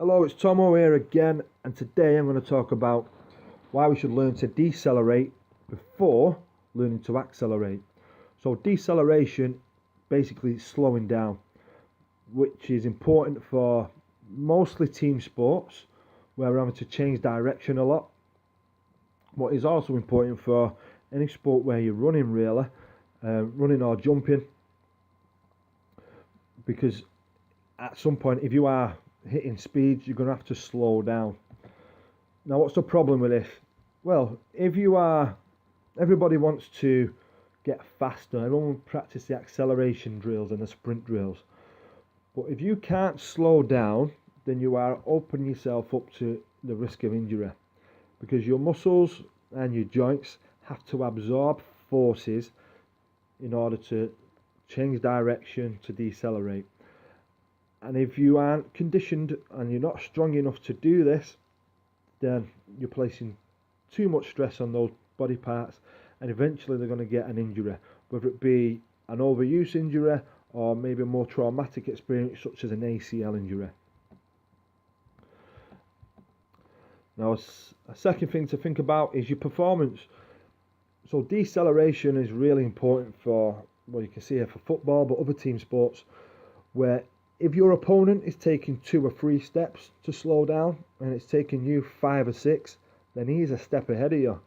Hello, it's Tomo here again, and today I'm going to talk about why we should learn to decelerate before learning to accelerate. So deceleration basically is slowing down, which is important for mostly team sports where we're having to change direction a lot. What is also important for any sport where you're running really, running or jumping, because at some point if you are hitting speeds, you're going to have to slow down. Now, what's the problem with this? Well, everybody wants to get faster. Everyone practice the acceleration drills and the sprint drills. But if you can't slow down, then you are opening yourself up to the risk of injury, because your muscles and your joints have to absorb forces in order to change direction to decelerate. And if you aren't conditioned and you're not strong enough to do this, then you're placing too much stress on those body parts, and eventually they're going to get an injury, whether it be an overuse injury or maybe a more traumatic experience such as an ACL injury. Now, a second thing to think about is your performance. So deceleration is really important for, well, you can see here for football, but other team sports, where if your opponent is taking 2 or 3 steps to slow down and it's taking you 5 or 6, then he's a step ahead of you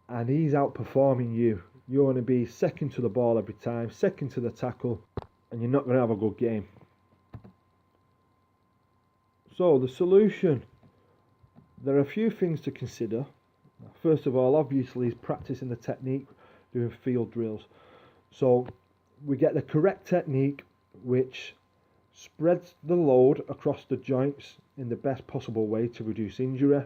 and he's outperforming you. You're going to be second to the ball every time, second to the tackle, and you're not going to have a good game. So the solution, there are a few things to consider. First of all, obviously, is practicing the technique, doing field drills. So we get the correct technique which spreads the load across the joints in the best possible way to reduce injury,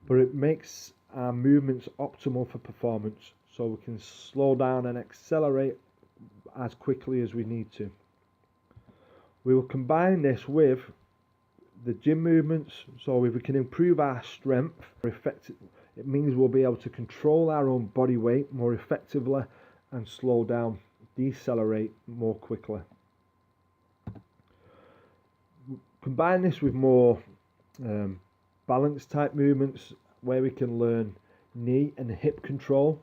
but it makes our movements optimal for performance, so we can slow down and accelerate as quickly as we need to. We will combine this with the gym movements, so if we can improve our strength, it means we'll be able to control our own body weight more effectively and slow down, decelerate more quickly. Combine this with more balance type movements where we can learn knee and hip control.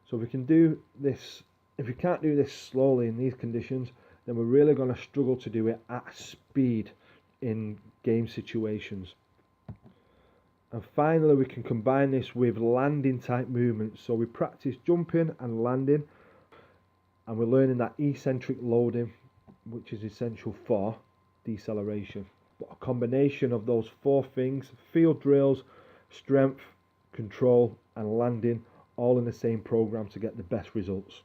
So we can do this, if we can't do this slowly in these conditions, then we're really going to struggle to do it at speed in game situations. And finally, we can combine this with landing type movements. So we practice jumping and landing, and we're learning that eccentric loading, which is essential for deceleration. But a combination of those 4 things, field drills, strength, control and landing, all in the same program to get the best results.